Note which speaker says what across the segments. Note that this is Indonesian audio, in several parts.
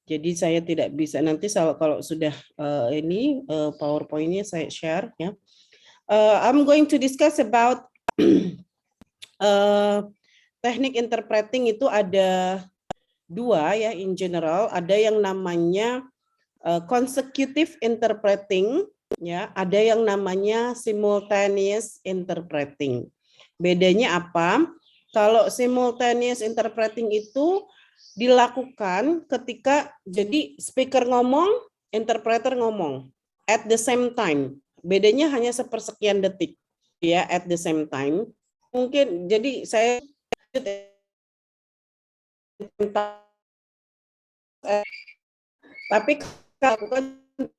Speaker 1: Jadi saya tidak bisa nanti kalau sudah ini PowerPoint-nya saya share ya. I'm going to discuss about teknik interpreting itu ada dua ya in general, ada yang namanya consecutive interpreting ya, ada yang namanya simultaneous interpreting. Bedanya apa? Kalau simultaneous interpreting itu dilakukan ketika jadi speaker ngomong, interpreter ngomong at the same time. Bedanya hanya sepersekian detik ya at the same time. Mungkin jadi saya tapi kalau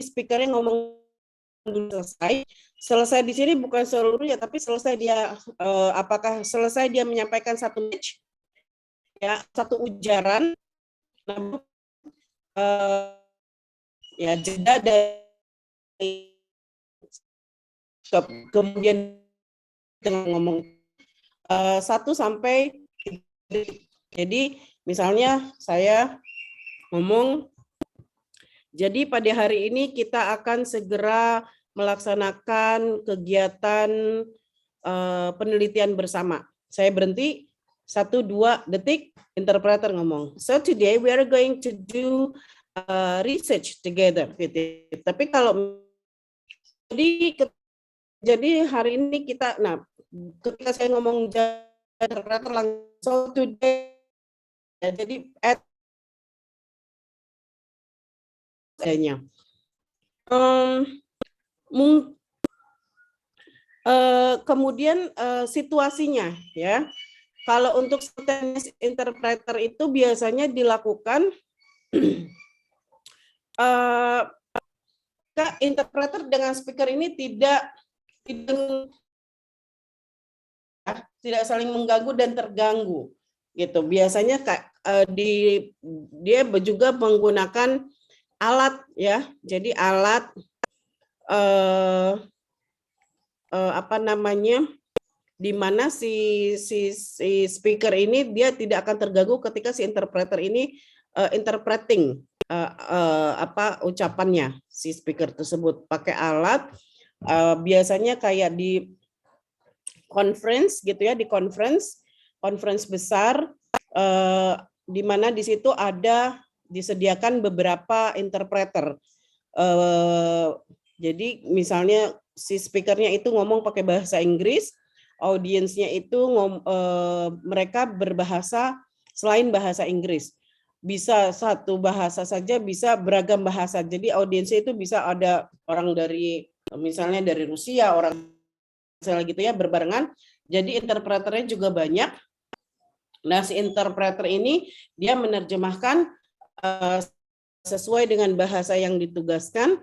Speaker 1: speakernya ngomong dulu selesai di sini bukan seluruhnya tapi selesai dia apakah selesai dia menyampaikan satu message ya satu ujaran ya jeda dari kemudian dengan ngomong 1 sampai 3. Jadi misalnya saya ngomong, jadi pada hari ini kita akan segera melaksanakan kegiatan penelitian bersama. Saya berhenti 1-2 detik, interpreter ngomong. So today we are going to do research together. Gitu. Tapi kalau jadi hari ini kita, nah ketika saya ngomong interpreter langsung today, ya, jadi kemudian situasinya ya. Kalau untuk simultaneous interpreter itu biasanya dilakukan interpreter dengan speaker ini tidak saling mengganggu dan terganggu gitu. Biasanya dia juga menggunakan alat ya. Jadi alat apa namanya, di mana si speaker ini dia tidak akan terganggu ketika si interpreter ini interpreting apa ucapannya si speaker tersebut pakai alat biasanya kayak di conference gitu ya, di conference besar di mana di situ ada disediakan beberapa interpreter. Jadi misalnya si speakernya itu ngomong pakai bahasa Inggris, audiensnya itu mereka berbahasa selain bahasa Inggris. Bisa satu bahasa saja, bisa beragam bahasa. Jadi audiensnya itu bisa ada orang dari misalnya dari Rusia, orang gitu ya berbarengan. Jadi interpreternya juga banyak. Nah, si interpreter ini dia menerjemahkan sesuai dengan bahasa yang ditugaskan.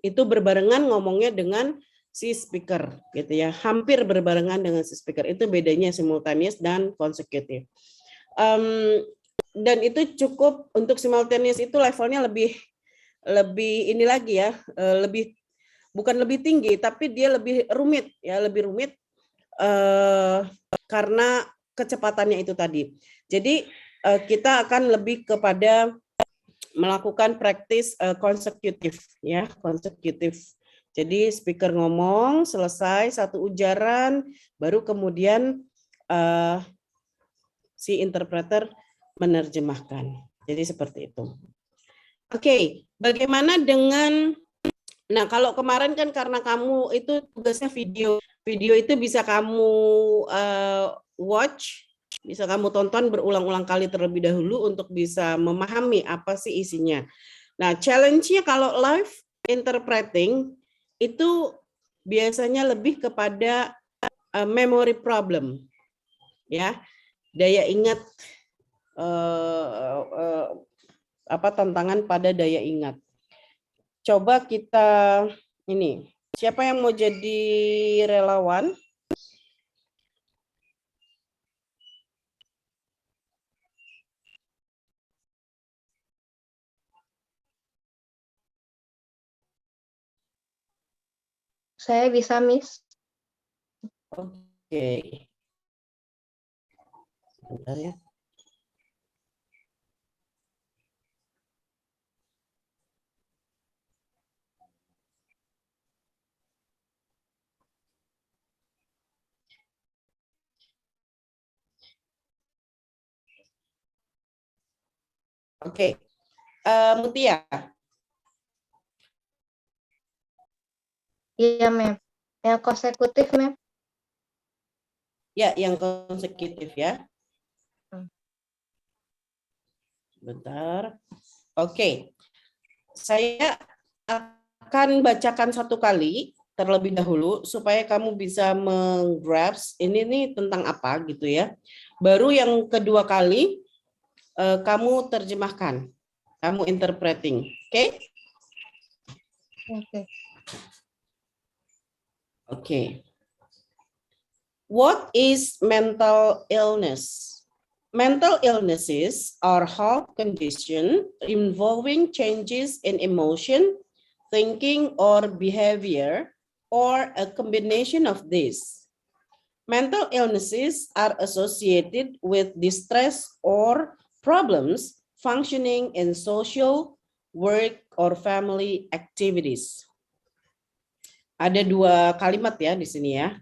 Speaker 1: Itu berbarengan ngomongnya dengan si speaker gitu ya, hampir berbarengan dengan si speaker. Itu bedanya simultaneous dan consecutive. Dan itu cukup untuk simultaneous itu levelnya lebih ini lagi ya, lebih bukan lebih tinggi tapi dia lebih rumit ya, lebih rumit karena kecepatannya itu tadi. Jadi kita akan lebih kepada melakukan praktis konsekutif ya, konsekutif. Jadi speaker ngomong selesai satu ujaran, baru kemudian si interpreter menerjemahkan. Jadi seperti itu. Oke, bagaimana dengan, nah kalau kemarin kan karena kamu itu tugasnya video itu bisa kamu watch, bisa kamu tonton berulang-ulang kali terlebih dahulu untuk bisa memahami apa sih isinya. Nah, challenge-nya kalau live interpreting itu biasanya lebih kepada memory problem, ya, daya ingat, apa tantangan pada daya ingat. Coba kita ini, siapa yang mau jadi relawan?
Speaker 2: Saya bisa, Miss.
Speaker 1: Oke. Bentar ya. Oke. Mutia.
Speaker 2: Iya, Mem. Yang konsekutif, Mem.
Speaker 1: Ya, yang konsekutif ya.
Speaker 2: Hmm.
Speaker 1: Bentar. Oke. Saya akan bacakan satu kali terlebih dahulu supaya kamu bisa menggrasp ini nih tentang apa gitu ya. Baru yang kedua kali kamu terjemahkan, kamu interpreting. Oke?
Speaker 2: Oke.
Speaker 1: Oke. What is mental illness? Mental illnesses are health conditions involving changes in emotion, thinking, or behavior, or a combination of these. Mental illnesses are associated with distress or problems functioning in social, work, or family activities. Ada dua kalimat ya di sini ya.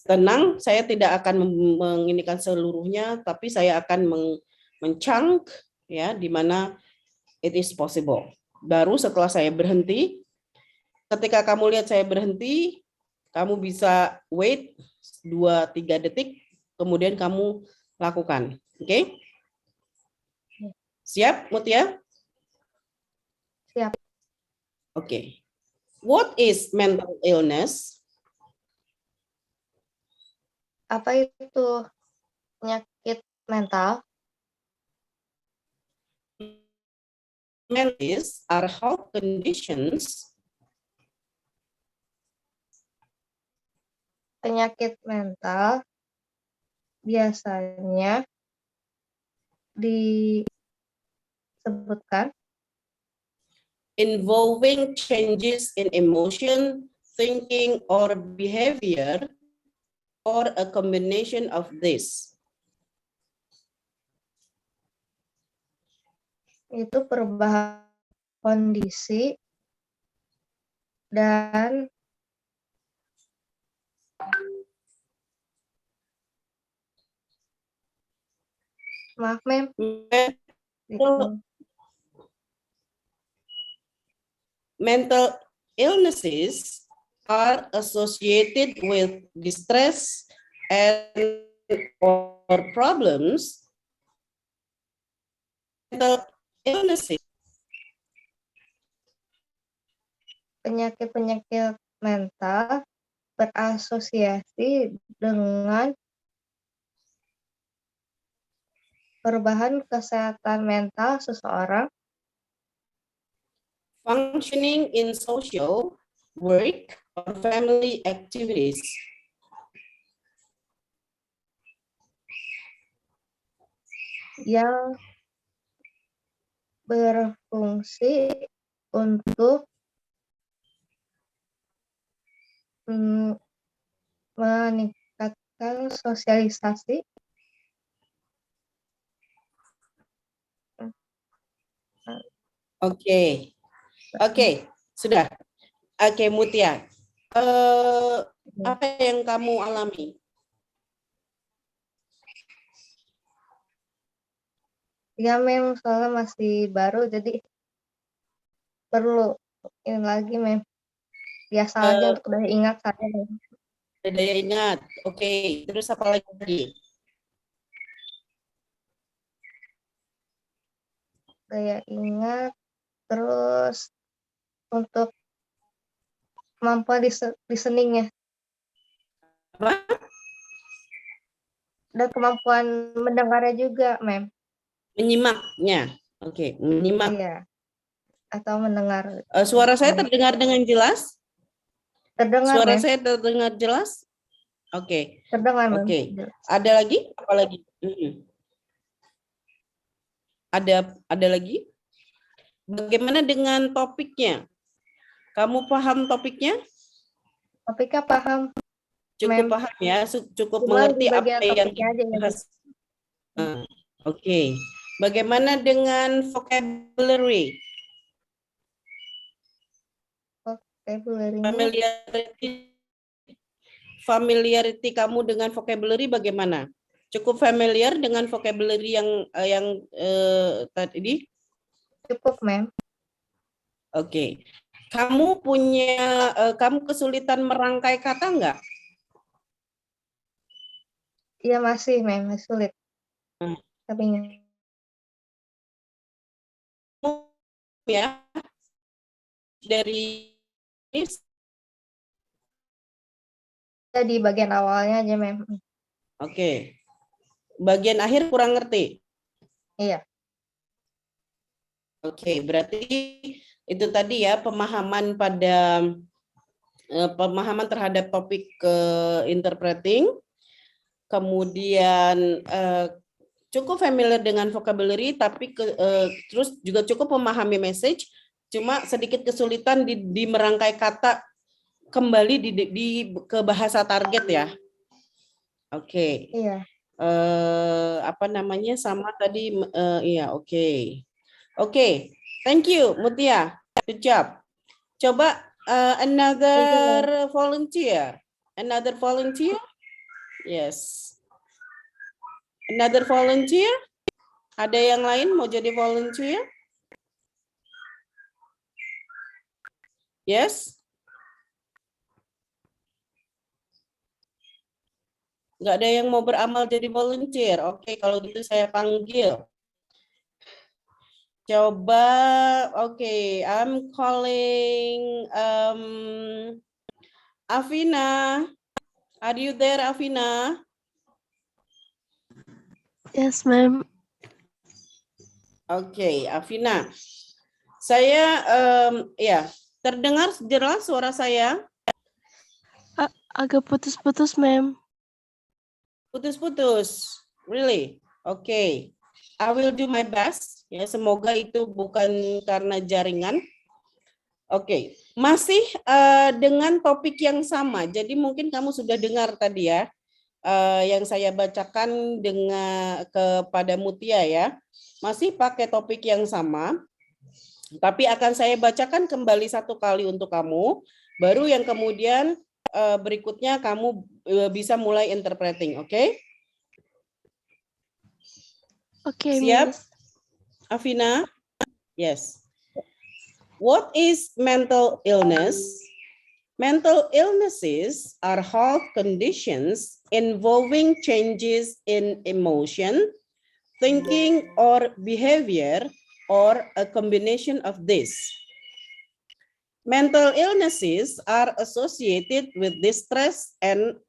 Speaker 1: Tenang, saya tidak akan menginikan seluruhnya, tapi saya akan mencunk ya di mana it is possible. Baru setelah saya berhenti, ketika kamu lihat saya berhenti, kamu bisa wait 2-3 detik, kemudian kamu lakukan. Oke? Siap, Mutia?
Speaker 2: Siap.
Speaker 1: Oke. What is mental illness?
Speaker 2: Apa itu penyakit mental?
Speaker 1: Mental are health conditions.
Speaker 2: Penyakit mental biasanya disebutkan
Speaker 1: Involving changes in emotion, thinking, or behavior, or a combination of this.
Speaker 2: itu perubahan kondisi dan maaf, Mem.
Speaker 1: Mental illnesses are associated with distress and or problems. Mental illnesses.
Speaker 2: Penyakit-penyakit mental berasosiasi dengan perubahan kesehatan mental seseorang,
Speaker 1: Functioning in social, work, or family activities.
Speaker 2: yang berfungsi untuk meningkatkan sosialisasi,
Speaker 1: Oke, sudah. Oke, Mutia. Apa yang kamu alami?
Speaker 2: ya Mem, soalnya masih baru jadi perlu ini lagi Mem, biasa aja untuk daya ingat saya Mem.
Speaker 1: Daya ingat. Oke, terus apa lagi?
Speaker 2: Daya ingat, terus untuk kemampuan listeningnya
Speaker 1: Apa?
Speaker 2: dan kemampuan mendengarnya juga Mem.
Speaker 1: Menyimaknya. Oke, menyimak.
Speaker 2: Iya, atau mendengar.
Speaker 1: Suara saya terdengar dengan jelas?
Speaker 2: Terdengar
Speaker 1: Suara
Speaker 2: Mem.
Speaker 1: saya terdengar jelas? Oke.
Speaker 2: Terdengar Mem.
Speaker 1: Oke. Ada lagi? Apa lagi? Ada lagi? Bagaimana dengan topiknya? Kamu paham topiknya?
Speaker 2: Topiknya paham.
Speaker 1: Cukup
Speaker 2: Mem.
Speaker 1: paham ya, cukup
Speaker 2: Cuma
Speaker 1: mengerti
Speaker 2: di
Speaker 1: apa
Speaker 2: bagian
Speaker 1: yang
Speaker 2: topiknya aja ya.
Speaker 1: dibahas. Oke. Bagaimana dengan vocabulary?
Speaker 2: Vocabulary-nya
Speaker 1: Familiarity kamu dengan vocabulary bagaimana? Cukup familiar dengan vocabulary yang tadi?
Speaker 2: Cukup, Ma'am.
Speaker 1: Oke. Kamu kamu kesulitan merangkai kata nggak?
Speaker 2: Iya masih, Ma'am, masih sulit. Tapi
Speaker 1: Ya, dari
Speaker 2: di bagian awalnya aja, Ma'am.
Speaker 1: Oke. Bagian akhir kurang ngerti.
Speaker 2: Iya.
Speaker 1: Oke, berarti itu tadi ya pemahaman terhadap topik interpreting, kemudian cukup familiar dengan vocabulary, tapi terus juga cukup memahami message, cuma sedikit kesulitan di merangkai kata kembali ke bahasa target ya. Oke.
Speaker 2: Iya.
Speaker 1: Apa namanya sama tadi iya oke. Oke, thank you Mutia, good job. Coba another volunteer, yes, another volunteer. Ada yang lain mau jadi volunteer? Yes? Nggak ada yang mau beramal jadi volunteer. Oke, kalau gitu saya panggil. Coba, oke, I'm calling Afina. Are you there, Afina?
Speaker 3: Yes, ma'am.
Speaker 1: Oke, Afina. Saya, ya, terdengar jelas suara saya?
Speaker 3: Agak putus-putus, ma'am.
Speaker 1: Putus-putus, really? Oke, I will do my best. Ya, semoga itu bukan karena jaringan. Oke, masih dengan topik yang sama. Jadi mungkin kamu sudah dengar tadi ya, yang saya bacakan kepada Mutia ya. Masih pakai topik yang sama, tapi akan saya bacakan kembali satu kali untuk kamu. Baru yang kemudian berikutnya kamu bisa mulai interpreting, oke?
Speaker 3: Oke,
Speaker 1: siap,
Speaker 3: Miss.
Speaker 1: Afina? Yes. What is mental illness? Mental illnesses are health conditions involving changes in emotion, thinking, or behavior, or a combination of this. Mental illnesses are associated with distress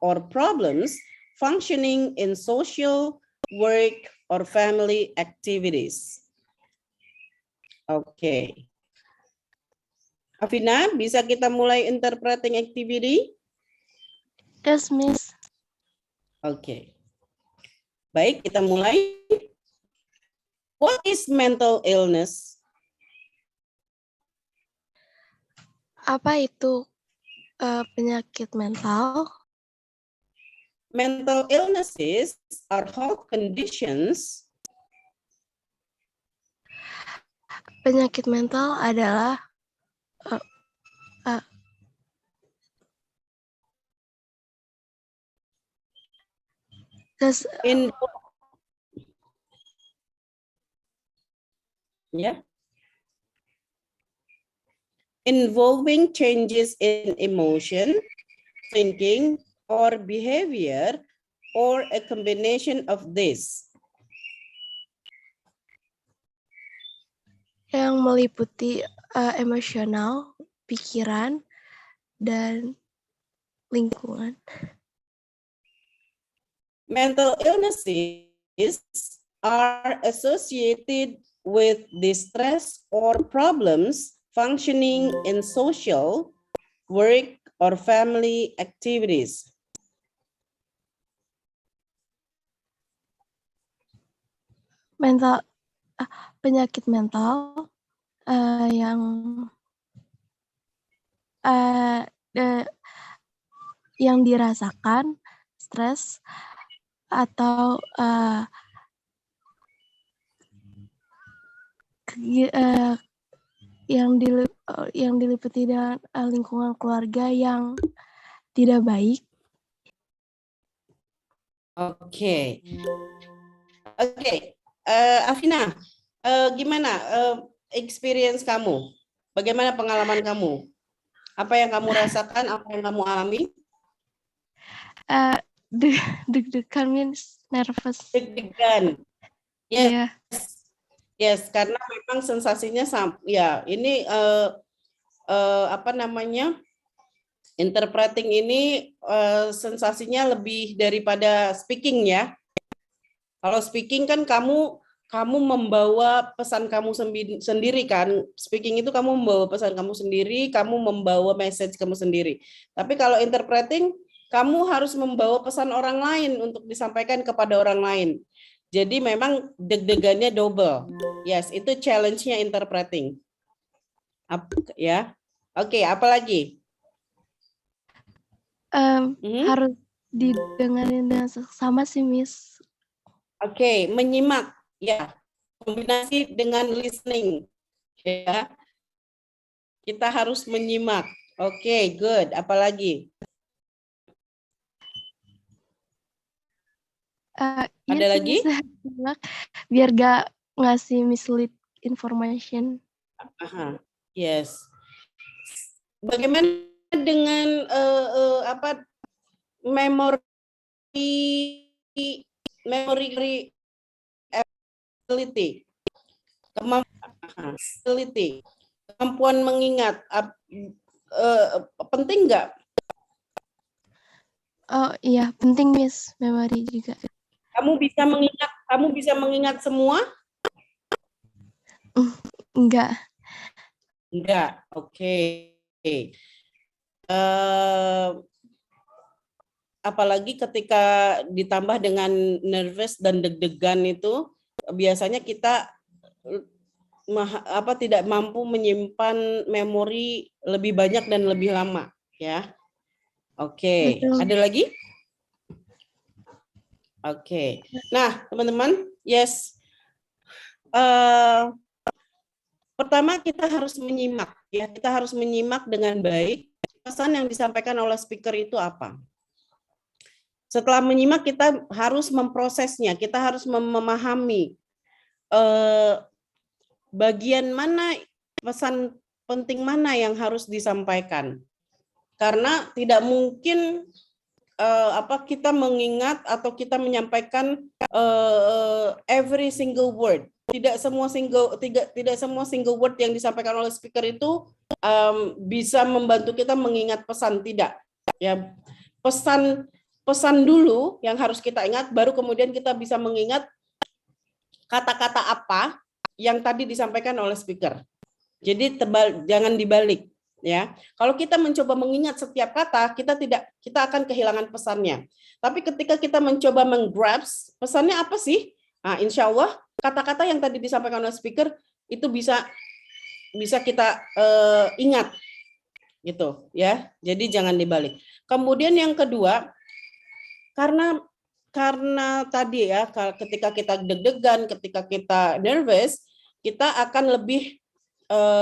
Speaker 1: or problems functioning in social, work, or family activities. Oke. Afina, bisa kita mulai interpreting activity?
Speaker 3: Yes, Miss.
Speaker 1: Oke. Baik, kita mulai. What is mental illness?
Speaker 3: Apa itu penyakit mental?
Speaker 1: Mental illnesses are health conditions.
Speaker 3: Penyakit mental adalah
Speaker 1: involving changes in emotion, thinking, or behavior, or a combination of this.
Speaker 3: Yang meliputi emosional, pikiran, dan lingkungan.
Speaker 1: Mental illnesses are associated with distress or problems functioning in social, work, or family activities.
Speaker 3: Penyakit mental yang dirasakan stres atau yang diliputi dengan lingkungan keluarga yang tidak baik
Speaker 1: Oke. Oke. Afina, gimana experience kamu? Bagaimana pengalaman kamu? Apa yang kamu rasakan? Apa yang kamu alami?
Speaker 3: Deg-degan means nervous.
Speaker 1: Deg-degan. Yes.
Speaker 3: Iya.
Speaker 1: Yes, karena memang sensasinya ya ini apa namanya? Interpreting ini sensasinya lebih daripada speaking ya. Kalau speaking kan kamu membawa pesan kamu sendiri kan. Speaking itu kamu membawa pesan kamu sendiri, kamu membawa message kamu sendiri. Tapi kalau interpreting, kamu harus membawa pesan orang lain untuk disampaikan kepada orang lain. Jadi memang deg-degannya double. Yes, itu challenge-nya interpreting. Ya. Oke, apa lagi?
Speaker 3: Harus didengarin dengan seksama sih, Miss.
Speaker 1: Oke, menyimak. Ya, kombinasi dengan listening. Ya. Kita harus menyimak. Oke, good. Apalagi? Ada
Speaker 3: Iya sih,
Speaker 1: lagi?
Speaker 3: Miss, biar gak ngasih mislead information.
Speaker 1: Aha, yes. Bagaimana dengan apa memory ability, kemampuan mengingat, penting nggak?
Speaker 3: Oh iya, penting Miss, memori juga.
Speaker 1: Kamu bisa mengingat semua?
Speaker 3: Enggak.
Speaker 1: Enggak. Oke. Apalagi ketika ditambah dengan nervous dan deg-degan itu, biasanya kita tidak mampu menyimpan memori lebih banyak dan lebih lama, ya. Oke,
Speaker 3: Betul.
Speaker 1: ada lagi? Oke. Nah, teman-teman, yes. Pertama kita harus menyimak, ya. Kita harus menyimak dengan baik pesan yang disampaikan oleh speaker itu apa. Setelah menyimak, kita harus memprosesnya, kita harus memahami bagian mana, pesan penting mana yang harus disampaikan. Karena tidak mungkin kita mengingat atau kita menyampaikan every single word. Tidak semua single word yang disampaikan oleh speaker itu bisa membantu kita mengingat pesan, tidak. Ya, pesan dulu yang harus kita ingat, baru kemudian kita bisa mengingat kata-kata apa yang tadi disampaikan oleh speaker. Jadi jangan dibalik, ya. Kalau kita mencoba mengingat setiap kata, kita akan kehilangan pesannya. Tapi ketika kita mencoba menggrasp pesannya apa sih? Nah, insya Allah kata-kata yang tadi disampaikan oleh speaker itu bisa kita ingat, gitu, ya. Jadi jangan dibalik. Kemudian yang kedua, karena tadi ya, ketika kita deg-degan, ketika kita nervous, kita akan lebih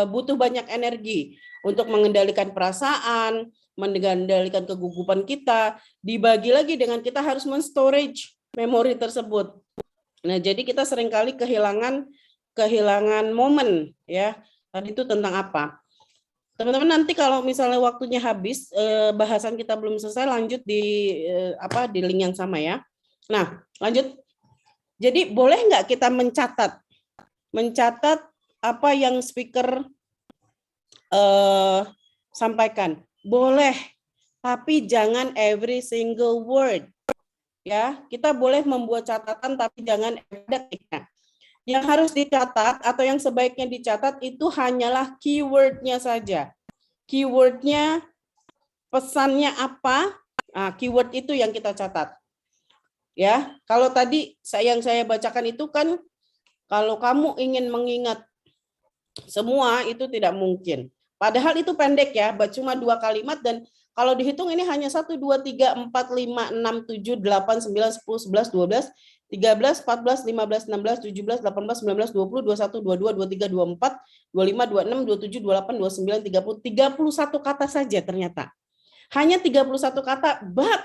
Speaker 1: butuh banyak energi untuk mengendalikan perasaan, mengendalikan kegugupan kita, dibagi lagi dengan kita harus men-storage memori tersebut. Nah, jadi kita seringkali kehilangan momen, ya. Tadi itu tentang apa? Teman-teman, nanti kalau misalnya waktunya habis, bahasan kita belum selesai, lanjut di link yang sama ya. Nah, lanjut. Jadi boleh nggak kita mencatat apa yang speaker sampaikan? Boleh, tapi jangan every single word. Ya, kita boleh membuat catatan, tapi jangan ada tiknya. Yang harus dicatat atau yang sebaiknya dicatat itu hanyalah keywordnya saja. Keywordnya, pesannya apa? Nah, keyword itu yang kita catat. Ya, kalau tadi yang saya bacakan itu kan, kalau kamu ingin mengingat semua itu tidak mungkin. Padahal itu pendek ya, cuma 2 kalimat, dan kalau dihitung ini hanya 1, 2, 3, 4, 5, 6, 7, 8, 9, 10, 11, 12, 13, 14, 15, 16, 17, 18, 19, 20, 21, 22, 23, 24, 25, 26, 27, 28, 29, 30, 31 kata saja ternyata. Hanya 31 kata, but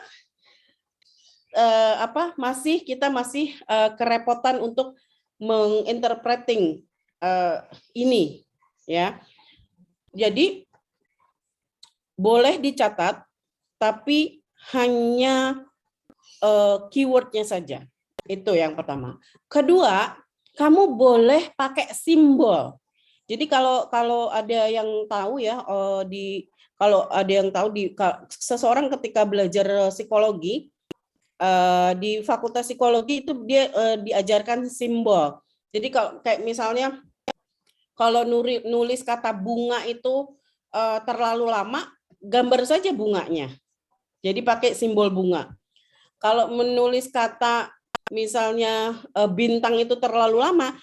Speaker 1: kita masih kerepotan untuk menginterpreting ini, ya. Jadi boleh dicatat, tapi hanya keywordnya saja. Itu yang pertama. Kedua, kamu boleh pakai simbol. Jadi kalau ada yang tahu ya, seseorang ketika belajar psikologi di Fakultas Psikologi itu dia diajarkan simbol. Jadi kalau kayak misalnya kalau nulis kata bunga itu terlalu lama, gambar saja bunganya. Jadi pakai simbol bunga. Kalau menulis kata misalnya bintang itu terlalu lama,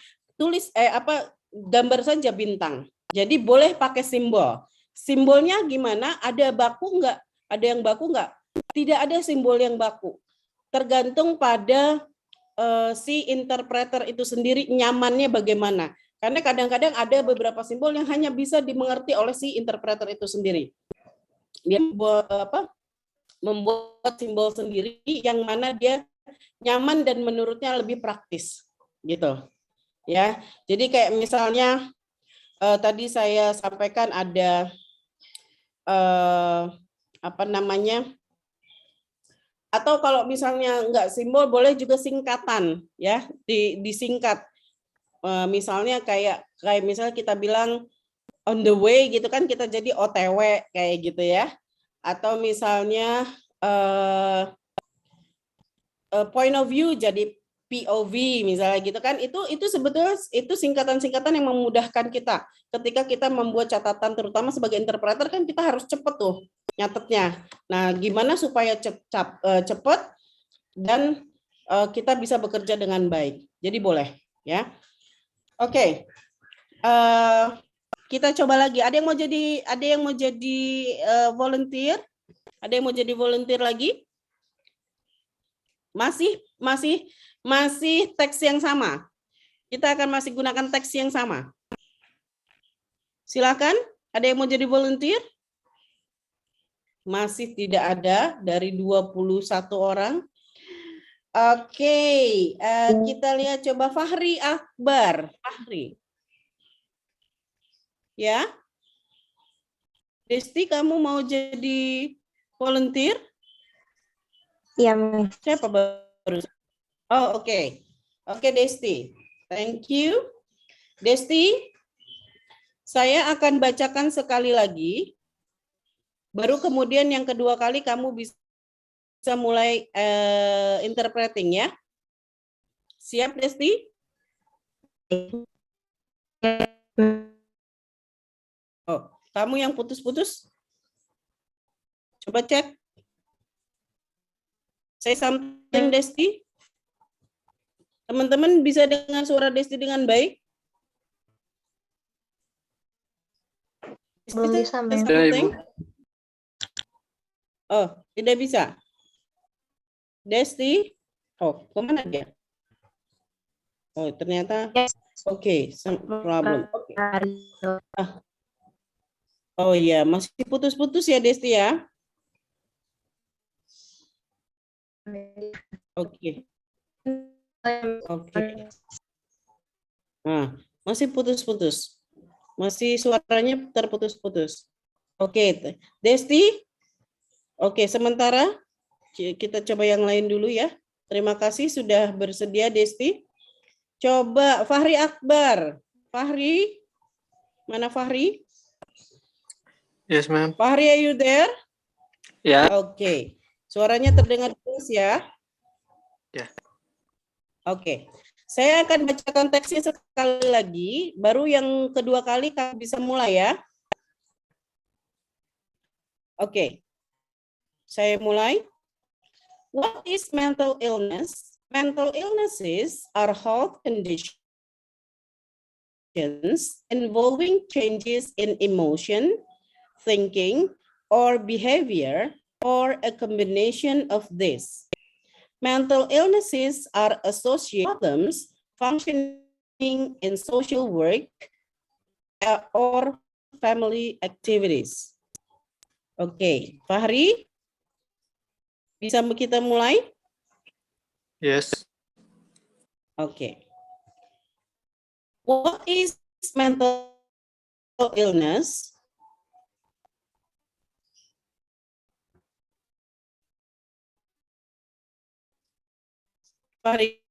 Speaker 1: gambar saja bintang. Jadi boleh pakai simbol. Simbolnya gimana? Ada baku enggak? Ada yang baku enggak? Tidak ada simbol yang baku. Tergantung pada si interpreter itu sendiri nyamannya bagaimana. Karena kadang-kadang ada beberapa simbol yang hanya bisa dimengerti oleh si interpreter itu sendiri. Dia membuat simbol sendiri yang mana dia nyaman dan menurutnya lebih praktis, gitu. Ya, jadi kayak misalnya tadi saya sampaikan ada atau kalau misalnya enggak simbol boleh juga singkatan, ya, disingkat. Misalnya kayak misalnya kita bilang on the way gitu kan, kita jadi OTW kayak gitu ya. Atau misalnya point of view jadi POV misalnya gitu kan, itu sebetulnya itu singkatan-singkatan yang memudahkan kita ketika kita membuat catatan, terutama sebagai interpreter kan kita harus cepet tuh nyatetnya. Nah, gimana supaya cepet dan kita bisa bekerja dengan baik. Jadi boleh ya. Oke. Kita coba lagi. Ada yang mau jadi volunteer? Ada yang mau jadi volunteer lagi? Masih teks yang sama. Kita akan masih gunakan teks yang sama. Silakan, ada yang mau jadi volunteer? Masih tidak ada dari 21 orang. Oke, kita lihat coba Fahri Akbar. Fahri. Ya. Desti, kamu mau jadi volunteer?
Speaker 2: Iya, Miss.
Speaker 1: Siapa baru? Oh, oke. Oke, Desti. Thank you. Desti, saya akan bacakan sekali lagi. Baru kemudian yang kedua kali kamu bisa mulai interpreting ya. Siap, Desti? Oh, kamu yang putus-putus? Coba cek. Say something, Desti. Teman-teman bisa dengar suara Desti dengan baik?
Speaker 2: Belum bisa, Miss.
Speaker 1: Oh, tidak bisa. Desti? Oh, kemana dia? Oh, ternyata. Oke, problem. Okay. Oh iya, masih putus-putus ya, Desti ya? Oke. Oke. Nah, masih putus-putus. Masih suaranya terputus-putus. Oke, Desti? Oke, sementara kita coba yang lain dulu ya. Terima kasih sudah bersedia, Desti. Coba Fahri Akbar. Fahri? Mana Fahri?
Speaker 4: Yes, ma'am.
Speaker 1: Fahri, are you there?
Speaker 4: Ya.
Speaker 1: Oke. Suaranya terdengar terus ya?
Speaker 4: Ya.
Speaker 1: Oke. Saya akan bacakan teksnya sekali lagi. Baru yang kedua kali kamu bisa mulai ya. Oke. Saya mulai. What is mental illness? Mental illnesses are health conditions involving changes in emotion, thinking, or behavior, or a combination of this. Mental illnesses are associated problems functioning in social work or family activities. Oke, Fahri, bisa kita mulai?
Speaker 4: Yes.
Speaker 1: Okay. What is mental illness? Fahri?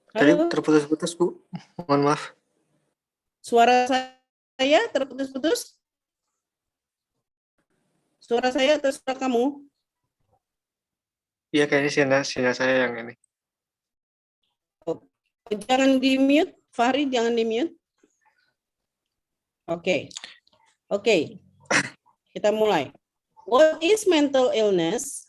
Speaker 4: Tadi
Speaker 1: Halo,
Speaker 4: terputus-putus, Bu. Mohon maaf.
Speaker 1: suara saya terputus-putus? Suara saya atau suara kamu?
Speaker 4: Iya, kayaknya sinyal saya yang ini.
Speaker 1: Oh, jangan di-mute, Fahri, jangan di-mute. Oke. Oke. Kita mulai. What is mental illness?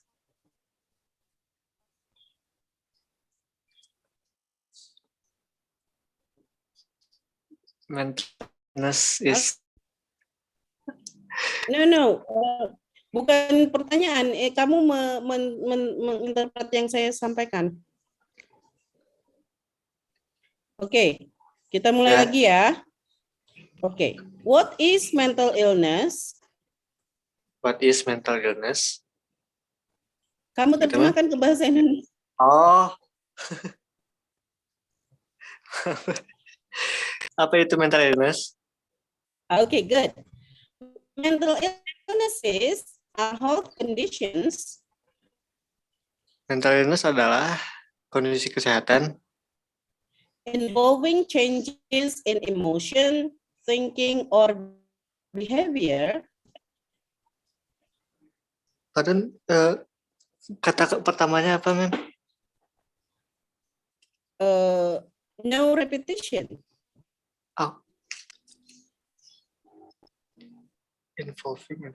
Speaker 4: Mental illness is
Speaker 1: No. Bukan pertanyaan. Kamu menginterpret yang saya sampaikan. Oke. Kita mulai
Speaker 4: Ya.
Speaker 1: lagi ya. Oke. What is mental illness?
Speaker 4: what is mental illness?
Speaker 1: Kamu
Speaker 4: Gitu,
Speaker 1: terjemahkan ke bahasa Indonesia.
Speaker 4: Oh. Apa itu mental illness?
Speaker 1: Okay, good. Mental illnesses are health conditions
Speaker 4: Mental illness adalah kondisi kesehatan
Speaker 1: involving changes in emotion, thinking, or behavior
Speaker 4: Pardon, kata pertamanya apa, Mem?
Speaker 1: no repetition.
Speaker 4: Oh. Involving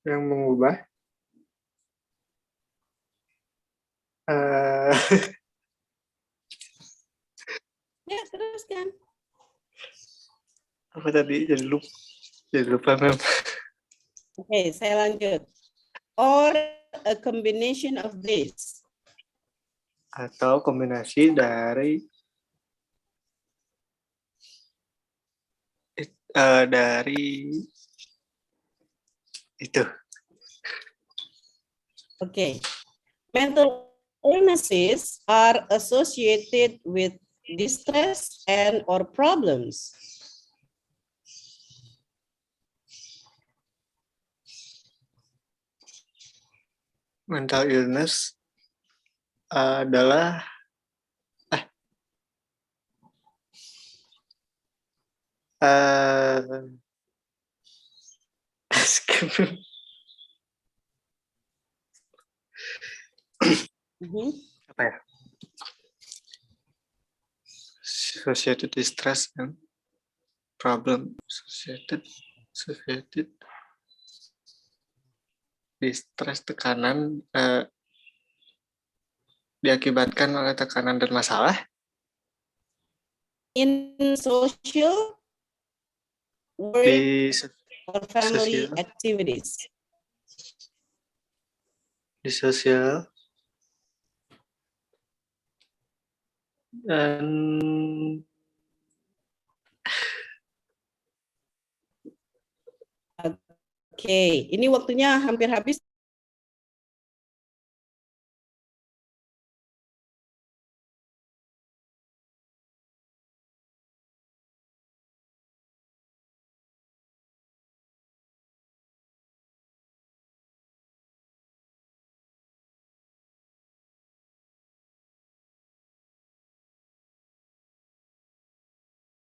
Speaker 4: yang mengubah.
Speaker 1: Ya, teruskan.
Speaker 4: Apa tadi? Jadi lupa, Mem.
Speaker 1: Oke, saya lanjut. Or a combination of this.
Speaker 4: Atau kombinasi dari itu.
Speaker 1: Okay. Mental illnesses are associated with distress and or problems.
Speaker 4: Mental illness adalah apa ya? Associated distress and problem associated distress, tekanan diakibatkan oleh tekanan dan masalah
Speaker 1: In social work
Speaker 4: di
Speaker 1: or family
Speaker 4: sosial.
Speaker 1: activities.
Speaker 4: Di sosial dan
Speaker 1: Oke, ini waktunya hampir habis.